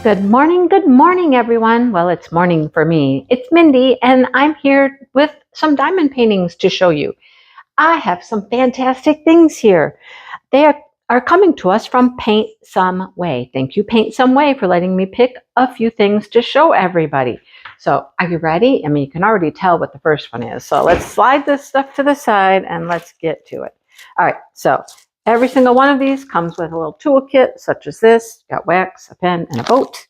Good morning, everyone. Well, it's morning for me. It's Mindy, and I'm here with some diamond paintings to show you. I have some fantastic things here. They are coming to us from PaintSomeWay. Thank you, PaintSomeWay, for letting me pick a few things to show everybody. So, are you ready? I mean, you can already tell what the first one is. So, let's slide this stuff to the side and let's get to it. All right, so every single one of these comes with a little toolkit, such as this. Got wax, a pen, and a boat.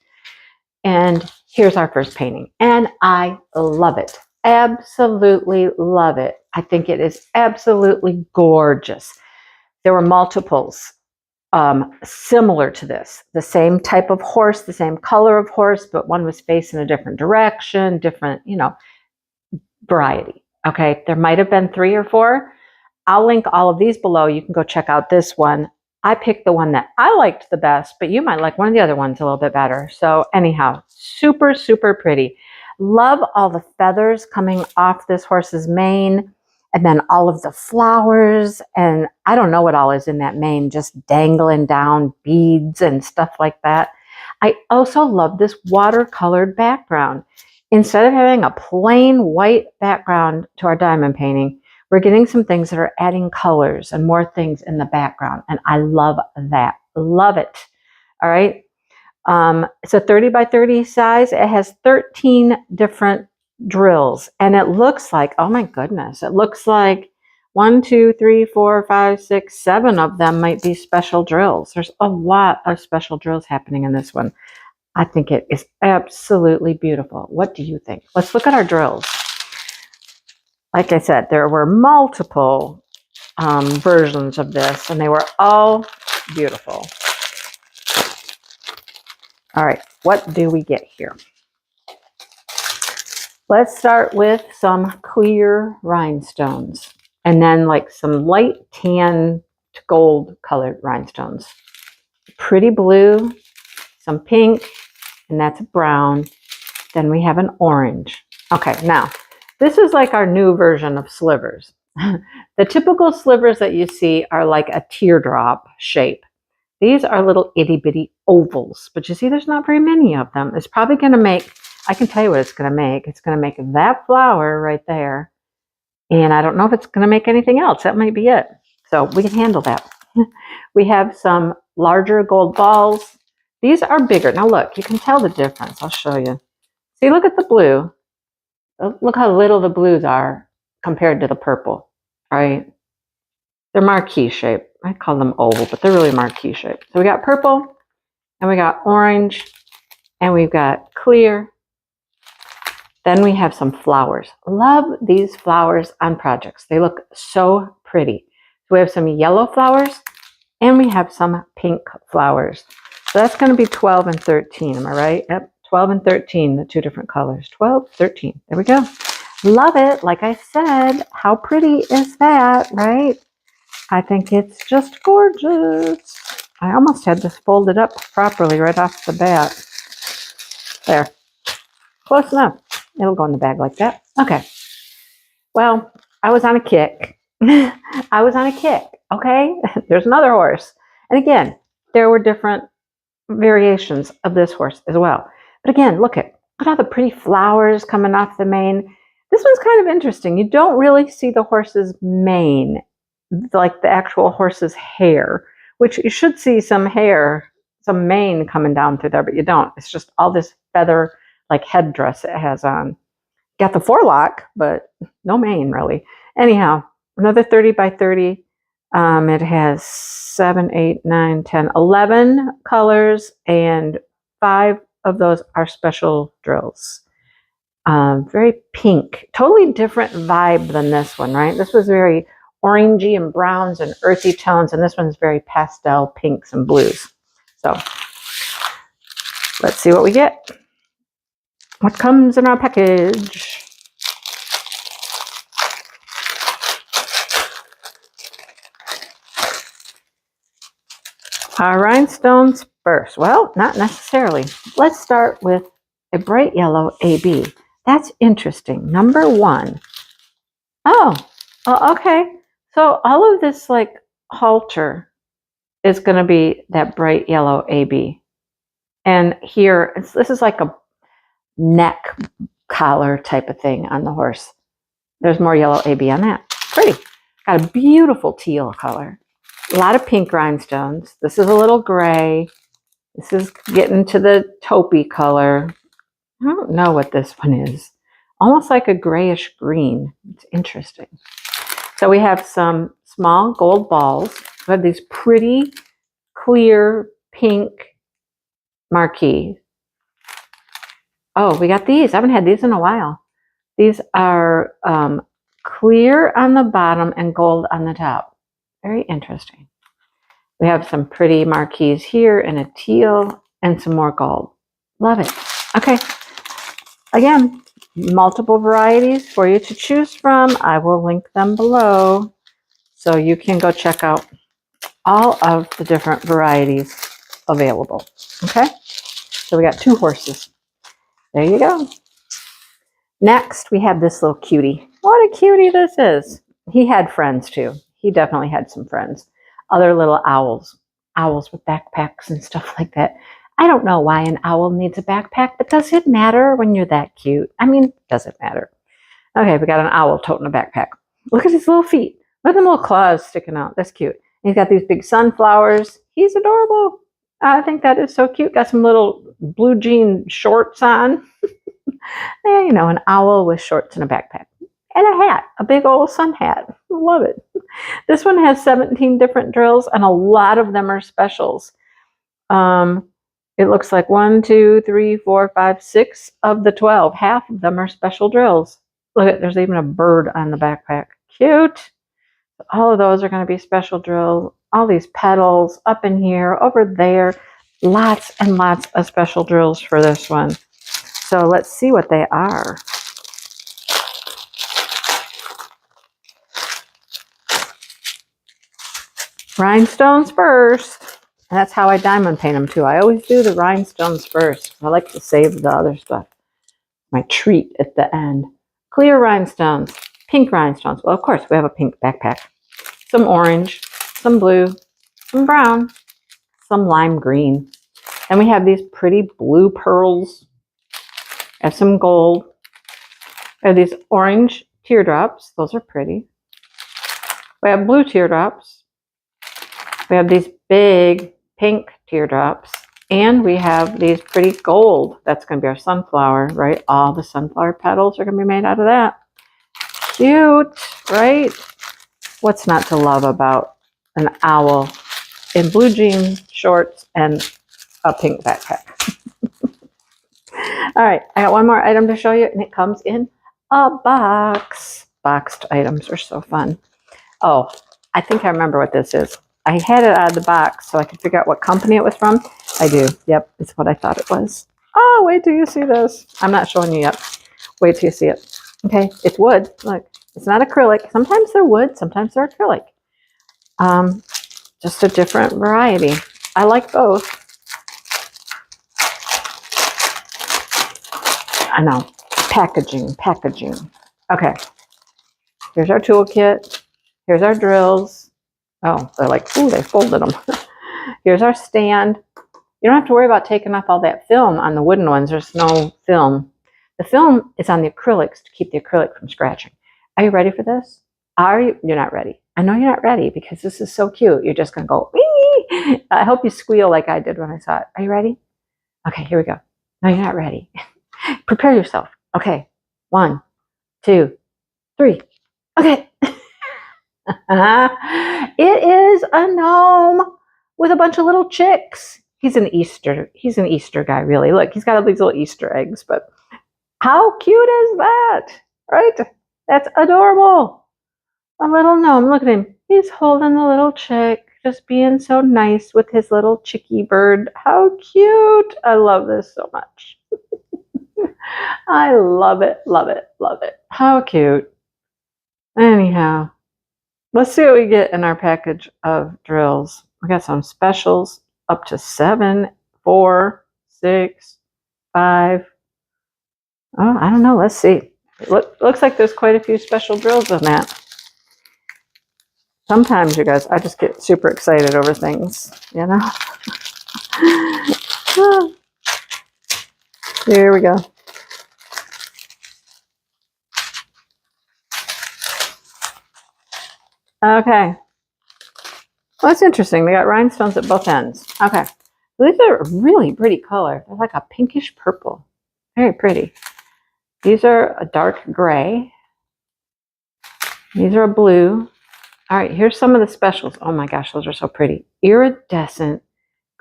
And here's our first painting. And I love it. Absolutely love it. I think it is absolutely gorgeous. There were multiples similar to this. The same type of horse, the same color of horse, but one was facing a different direction, different, variety. Okay, there might have been 3 or 4. I'll link all of these below. You can go check out this one. I picked the one that I liked the best, but you might like one of the other ones a little bit better. So anyhow, super, super pretty. Love all the feathers coming off this horse's mane, and then all of the flowers, and I don't know what all is in that mane, just dangling down, beads and stuff like that. I also love this watercolored background. Instead of having a plain white background to our diamond painting, we're getting some things that are adding colors and more things in the background. And I love that. Love it. All right. It's a 30 by 30 size. It has 13 different drills. And it looks like, oh my goodness, it looks like 1, 2, 3, 4, 5, 6, 7 of them might be special drills. There's a lot of special drills happening in this one. I think it is absolutely beautiful. What do you think? Let's look at our drills. Like I said, there were multiple versions of this, and they were all beautiful. All right, what do we get here? Let's start with some clear rhinestones, and then like some light tan to gold colored rhinestones. Pretty blue, some pink, and that's brown. Then we have an orange. Okay, now, this is like our new version of slivers. The typical slivers that you see are like a teardrop shape. These are little itty bitty ovals, but you see there's not very many of them. It's probably going to make, I can tell you what it's going to make. It's going to make that flower right there. And I don't know if it's going to make anything else. That might be it. So we can handle that. We have some larger gold balls. These are bigger. Now look, you can tell the difference. I'll show you. See, look at the blue. Look how little the blues are compared to the purple, right? They're marquee shape. I call them oval, but they're really marquee shape. So we got purple, and we got orange, and we've got clear. Then we have some flowers. Love these flowers on projects. They look so pretty. So we have some yellow flowers, and we have some pink flowers. So that's going to be 12 and 13, am I right? Yep. 12 and 13, the 2 different colors. 12, 13. There we go. Love it. Like I said, how pretty is that, right? I think it's just gorgeous. I almost had this folded up properly right off the bat. There. Close enough. It'll go in the bag like that. Okay. Well, I was on a kick. I was on a kick, okay? There's another horse. And again, there were different variations of this horse as well. But again, look at all the pretty flowers coming off the mane. This one's kind of interesting. You don't really see the horse's mane, like the actual horse's hair, which you should see some hair, some mane coming down through there, but you don't. It's just all this feather, like headdress it has on. Got the forelock, but no mane really. Anyhow, another 30 by 30. It has 7, 8, 9, 10, 11 colors, and 5 of those are special drills. Very pink, totally different vibe than this one, right? This was very orangey and browns and earthy tones, and this one's very pastel pinks and blues. So let's see what we get. What comes in our package? Our rhinestones first. Well, not necessarily. Let's start with a bright yellow AB. That's interesting. Number 1. Oh, okay. So all of this like halter is going to be that bright yellow AB. And here, this is like a neck collar type of thing on the horse. There's more yellow AB on that. Pretty. Got a beautiful teal color. A lot of pink rhinestones. This is a little gray. This is getting to the taupey color. I don't know what this one is. Almost like a grayish green. It's interesting. So we have some small gold balls. We have these pretty clear pink marquee. Oh, we got these. I haven't had these in a while. These are clear on the bottom and gold on the top. Very interesting. We have some pretty marquees here in a teal and some more gold. Love it. Okay. Again, multiple varieties for you to choose from. I will link them below so you can go check out all of the different varieties available. Okay. So we got 2 horses. There you go. Next, we have this little cutie. What a cutie this is. He had friends too. He definitely had some friends. Other little owls. Owls with backpacks and stuff like that. I don't know why an owl needs a backpack, but does it matter when you're that cute? I mean, does it matter? Okay, we got an owl toting a backpack. Look at his little feet. Look at the little claws sticking out. That's cute. And he's got these big sunflowers. He's adorable. I think that is so cute. Got some little blue jean shorts on. Yeah, you know, an owl with shorts and a backpack. And a hat, a big old sun hat. Love it. This one has 17 different drills, and a lot of them are specials. It looks like 1, 2, 3, 4, 5, 6 of the 12. Half of them are special drills. Look at, there's even a bird on the backpack. Cute. All of those are going to be special drills. All these petals up in here, over there. Lots and lots of special drills for this one. So let's see what they are. Rhinestones first. And that's how I diamond paint them too. I always do the rhinestones first. I like to save the other stuff. My treat at the end. Clear rhinestones, pink rhinestones. Well, of course, we have a pink backpack. Some orange, some blue, some brown, some lime green. Then we have these pretty blue pearls. We have some gold. We have these orange teardrops. Those are pretty. We have blue teardrops. We have these big pink teardrops. And we have these pretty gold. That's going to be our sunflower, right? All the sunflower petals are going to be made out of that. Cute, right? What's not to love about an owl in blue jeans, shorts, and a pink backpack? All right, I got one more item to show you, and it comes in a box. Boxed items are so fun. Oh, I think I remember what this is. I had it out of the box so I could figure out what company it was from. I do. Yep, it's what I thought it was. Oh, wait till you see this. I'm not showing you yet. Wait till you see it. Okay, it's wood. Look, it's not acrylic. Sometimes they're wood, sometimes they're acrylic. Just a different variety. I like both. I know. Packaging. Okay. Here's our toolkit. Here's our drills. Oh, they're like, ooh, they folded them. Here's our stand. You don't have to worry about taking off all that film on the wooden ones. There's no film. The film is on the acrylics to keep the acrylic from scratching. Are you ready for this? Are you? You're not ready. I know you're not ready because this is so cute. You're just going to go, wee! I hope you squeal like I did when I saw it. Are you ready? Okay, here we go. No, you're not ready. Prepare yourself. Okay, 1, 2, 3. Okay. It is a gnome with a bunch of little chicks. He's an Easter guy, really. Look, he's got all these little Easter eggs, but how cute is that? Right? That's adorable. A little gnome. Look at him. He's holding the little chick, just being so nice with his little chickie bird. How cute. I love this so much. I love it, love it, love it. How cute. Anyhow, let's see what we get in our package of drills. We got some specials up to 7, 4, 6, 5. Oh, I don't know. Let's see. Looks like there's quite a few special drills in that. Sometimes, you guys, I just get super excited over things, you know? Here we go. Okay. Well, that's interesting. They got rhinestones at both ends. Okay. These are a really pretty color. They're like a pinkish purple. Very pretty. These are a dark gray. These are a blue. All right, here's some of the specials. Oh my gosh, those are so pretty. Iridescent,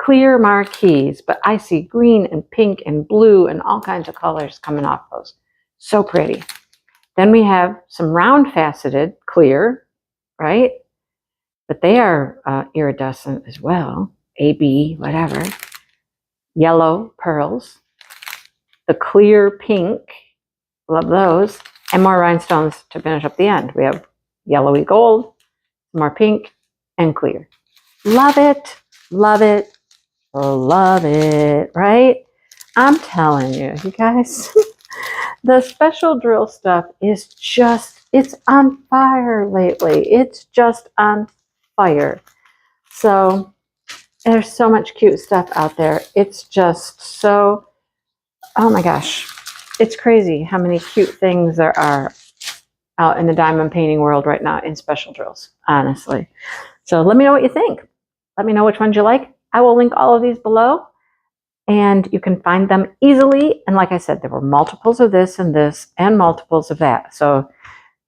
clear marquees, but I see green and pink and blue and all kinds of colors coming off those. So pretty. Then we have some round faceted, clear, right? But they are iridescent as well. AB, whatever. Yellow pearls. The clear pink. Love those. And more rhinestones to finish up the end. We have yellowy gold, more pink, and clear. Love it. Love it. Love it. Right? I'm telling you, you guys, the special drill stuff is just, it's on fire lately. It's just on fire. So there's so much cute stuff out there. It's just so, oh my gosh, it's crazy how many cute things there are out in the diamond painting world right now in special drills, honestly. So let me know what you think. Let me know which ones you like. I will link all of these below, and you can find them easily. And like I said, there were multiples of this and multiples of that. So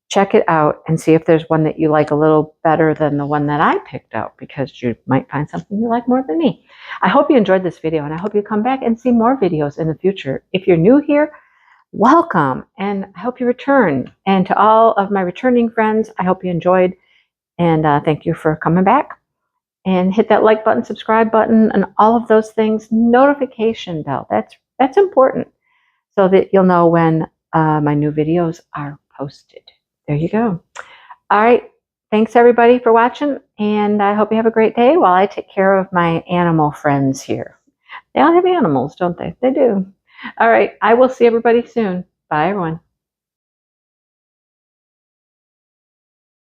check it out and see if there's one that you like a little better than the one that I picked out, because you might find something you like more than me. I hope you enjoyed this video, and I hope you come back and see more videos in the future. If you're new here, welcome, and I hope you return. And to all of my returning friends, I hope you enjoyed, and thank you for coming back. And hit that like button, subscribe button, and all of those things. Notification bell, that's important, so that you'll know when my new videos are posted. There you go. All right, thanks everybody for watching, and I hope you have a great day while I take care of my animal friends here. They all have animals, don't they? They do. All right, I will see everybody soon. Bye, everyone.